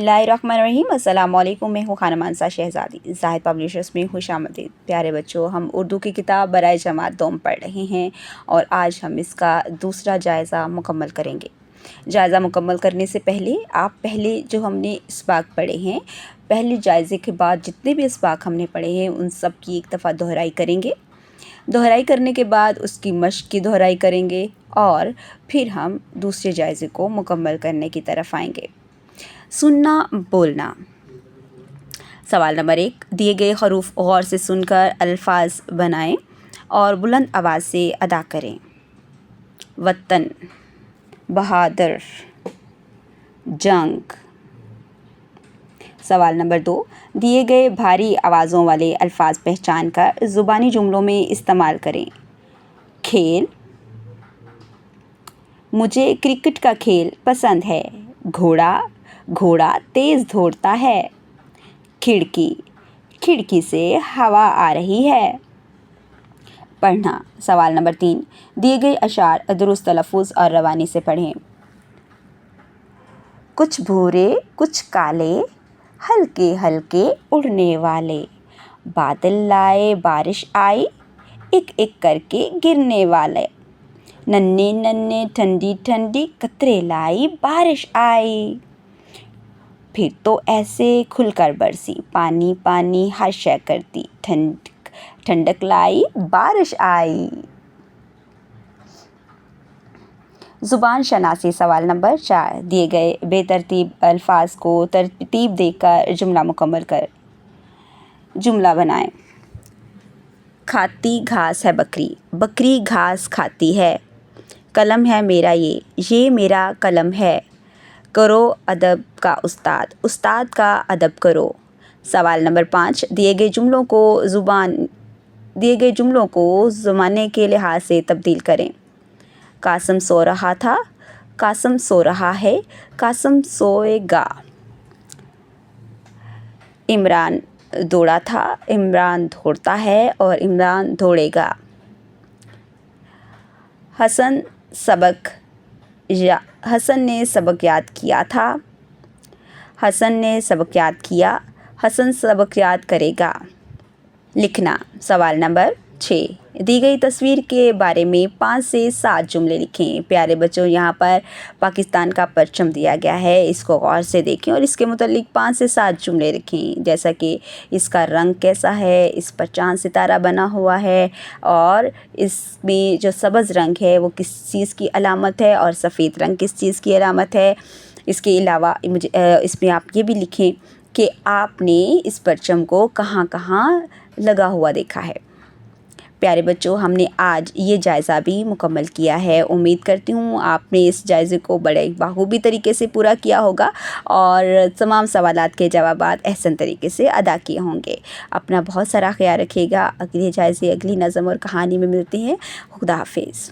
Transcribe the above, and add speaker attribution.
Speaker 1: बिस्मिल्लाहिर्रहमानिर्रहीम। अस्सलाम वालेकुम। मैं हूँ खानम मानसा शहज़ादी, ज़ाहिद पब्लिशर्स में खुशामदीद। प्यारे बच्चों, हम उर्दू की किताब बराए जमात दोम पढ़ रहे हैं और आज हम इसका दूसरा जायज़ा मुकम्मल करेंगे। जायज़ा मुकम्मल करने से पहले आप पहले जो हमने इसबाक पढ़े हैं, पहले जायज़े के बाद जितने भी इसबाक हमने पढ़े हैं उन सब की एक दफ़ा दोहराई करेंगे। दोहराई करने के बाद उसकी मश्क की दोहराई करेंगे और फिर हम दूसरे जायज़े को मुकम्मल करने की तरफ आएंगे। सुनना बोलना। सवाल नंबर 1, दिए गए हरूफ गौर से सुनकर अल्फाज बनाएं और बुलंद आवाज़ से अदा करें। वतन, बहादुर, जंग। सवाल नंबर 2, दिए गए भारी आवाज़ों वाले अल्फाज पहचान कर ज़ुबानी जुमलों में इस्तेमाल करें। खेल, मुझे क्रिकेट का खेल पसंद है। घोड़ा, घोड़ा तेज़ दौड़ता है। खिड़की, खिड़की से हवा आ रही है। पढ़ना। सवाल नंबर 3, दिए गए अशार दुरुस्त तलफ़ुज़ और रवानी से पढ़ें। कुछ भूरे, कुछ काले, हल्के हल्के उड़ने वाले, बादल लाए बारिश आई, एक एक करके गिरने वाले, नन्हे नन्हे ठंडी ठंडी कतरे लाई बारिश आई, फिर तो ऐसे खुलकर बरसी, पानी पानी हर शय करती, ठंडक लाई बारिश आई। ज़ुबान शनासी। सवाल नंबर 4, दिए गए बेतरतीब अल्फाज को तरतीब देकर जुमला मुकम्मल कर जुमला बनाएं। खाती घास है बकरी, बकरी घास खाती है। कलम है मेरा ये मेरा कलम है। करो अदब का उस्ताद, उस्ताद का अदब करो। सवाल नंबर 5, दिए गए जुमलों को ज़माने के लिहाज से तब्दील करें। कासिम सो रहा था, कासिम सो रहा है, कासिम सोएगा। इमरान दौड़ा था, इमरान दौड़ता है और इमरान दौड़ेगा। हसन ने सबक याद किया था, हसन ने सबक याद किया, हसन सबक याद करेगा। लिखना। सवाल नंबर 6, दी गई तस्वीर के बारे में 5 से 7 जुमले लिखें। प्यारे बच्चों, यहाँ पर पाकिस्तान का परचम दिया गया है, इसको गौर से देखें और इसके मुतालिक 5 से 7 जुमले लिखें, जैसा कि इसका रंग कैसा है, इस पर चाँद सितारा बना हुआ है और इसमें जो सब्ज़ रंग है वो किस चीज़ की अलामत है और सफ़ेद रंग किस चीज़ की अलामत है। इसके अलावा इसमें आप ये भी लिखें कि आपने इस परचम को कहाँ कहाँ लगा हुआ देखा है। प्यारे बच्चों, हमने आज ये जायज़ा भी मुकम्मल किया है। उम्मीद करती हूँ आपने इस जायज़े को बड़े बाखूबी तरीके से पूरा किया होगा और तमाम सवालात के जवाबात अहसन तरीके से अदा किए होंगे। अपना बहुत सारा ख्याल रखिएगा। अगले जायज़े, अगली नज़म और कहानी में मिलते हैं। खुदा हाफिज़।